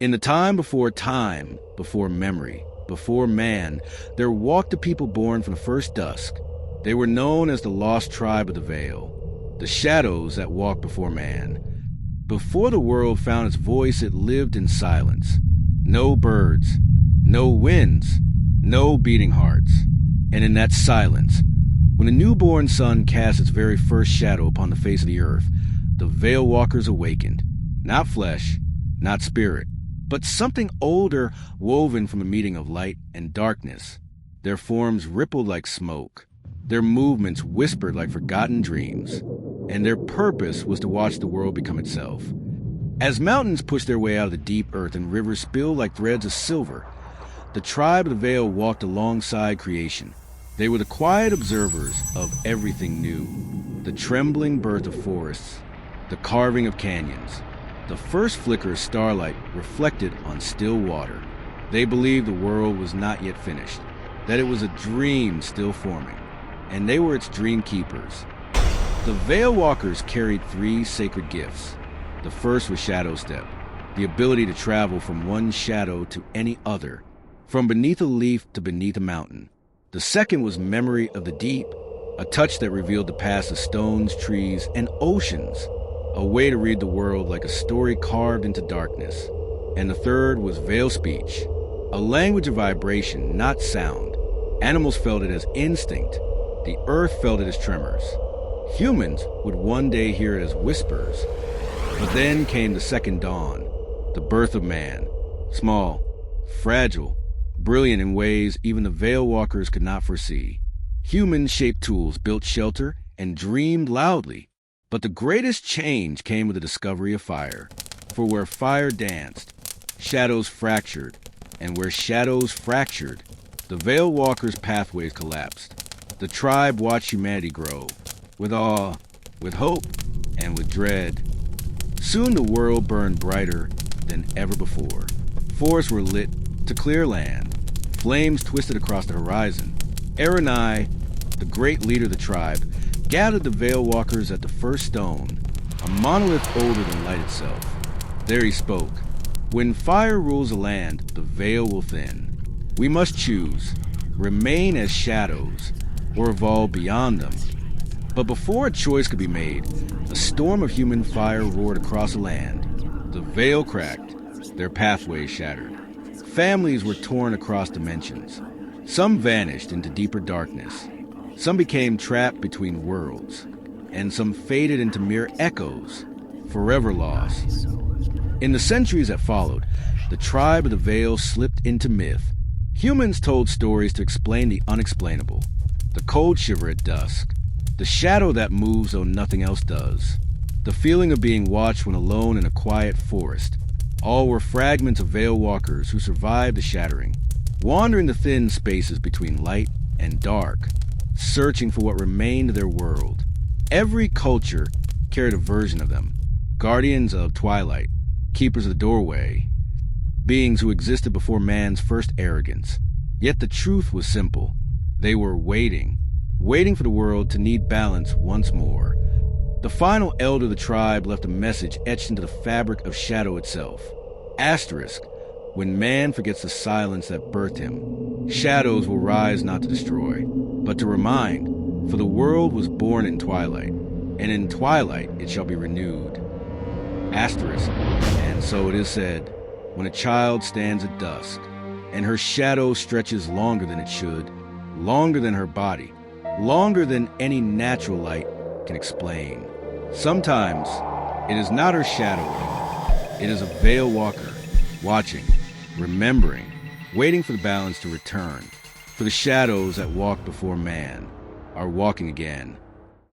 In the time, before memory, before man, there walked a people born from the first dusk. They were known as the lost tribe of the Veil, the shadows that walked before man. Before the world found its voice, it lived in silence. No birds, no winds, no beating hearts. And in that silence, when the newborn sun cast its very first shadow upon the face of the earth, the Veilwalkers awakened. Not flesh, not spirit, but something older woven from a meeting of light and darkness. Their forms rippled like smoke. Their movements whispered like forgotten dreams. And their purpose was to watch the world become itself. As mountains pushed their way out of the deep earth and rivers spilled like threads of silver, the tribe of the Veil walked alongside creation. They were the quiet observers of everything new, the trembling birth of forests, the carving of canyons, the first flicker of starlight reflected on still water. They believed the world was not yet finished, that it was a dream still forming, and they were its dream keepers. The Veilwalkers carried 3 sacred gifts. The first was Shadow Step, the ability to travel from one shadow to any other, from beneath a leaf to beneath a mountain. The second was Memory of the Deep, a touch that revealed the past of stones, trees, and oceans, a way to read the world like a story carved into darkness. And the third was Veil Speech, a language of vibration, not sound. Animals felt it as instinct. The earth felt it as tremors. Humans would one day hear it as whispers. But then came the second dawn, the birth of man, small, fragile, brilliant in ways even the Veilwalkers could not foresee. Human-shaped tools built shelter and dreamed loudly. But the greatest change came with the discovery of fire. For where fire danced, shadows fractured. And where shadows fractured, the Veilwalkers' pathways collapsed. The tribe watched humanity grow, with awe, with hope, and with dread. Soon the world burned brighter than ever before. Forests were lit to clear land. Flames twisted across the horizon. Aranai, the great leader of the tribe, gathered the Veilwalkers at the first stone, a monolith older than light itself. There he spoke. When fire rules a land, the veil will thin. We must choose, remain as shadows, or evolve beyond them. But before a choice could be made, a storm of human fire roared across the land. The veil cracked, their pathways shattered. Families were torn across dimensions. Some vanished into deeper darkness. Some became trapped between worlds. And some faded into mere echoes, forever lost. In the centuries that followed, the tribe of the Veil slipped into myth. Humans told stories to explain the unexplainable. The cold shiver at dusk. The shadow that moves though nothing else does. The feeling of being watched when alone in a quiet forest. All were fragments of Veilwalkers who survived the shattering, wandering the thin spaces between light and dark, searching for what remained of their world. Every culture carried a version of them. Guardians of twilight, keepers of the doorway, beings who existed before man's first arrogance. Yet the truth was simple. They were waiting for the world to need balance once more. The final elder of the tribe left a message etched into the fabric of shadow itself. Asterisk, when man forgets the silence that birthed him, shadows will rise not to destroy, but to remind, for the world was born in twilight, and in twilight it shall be renewed. Asterisk, and so it is said, when a child stands at dusk, and her shadow stretches longer than it should, longer than her body, longer than any natural light can explain. Sometimes it is not her shadow, it is a Veilwalker, watching, remembering, waiting for the balance to return, for the shadows that walked before man are walking again.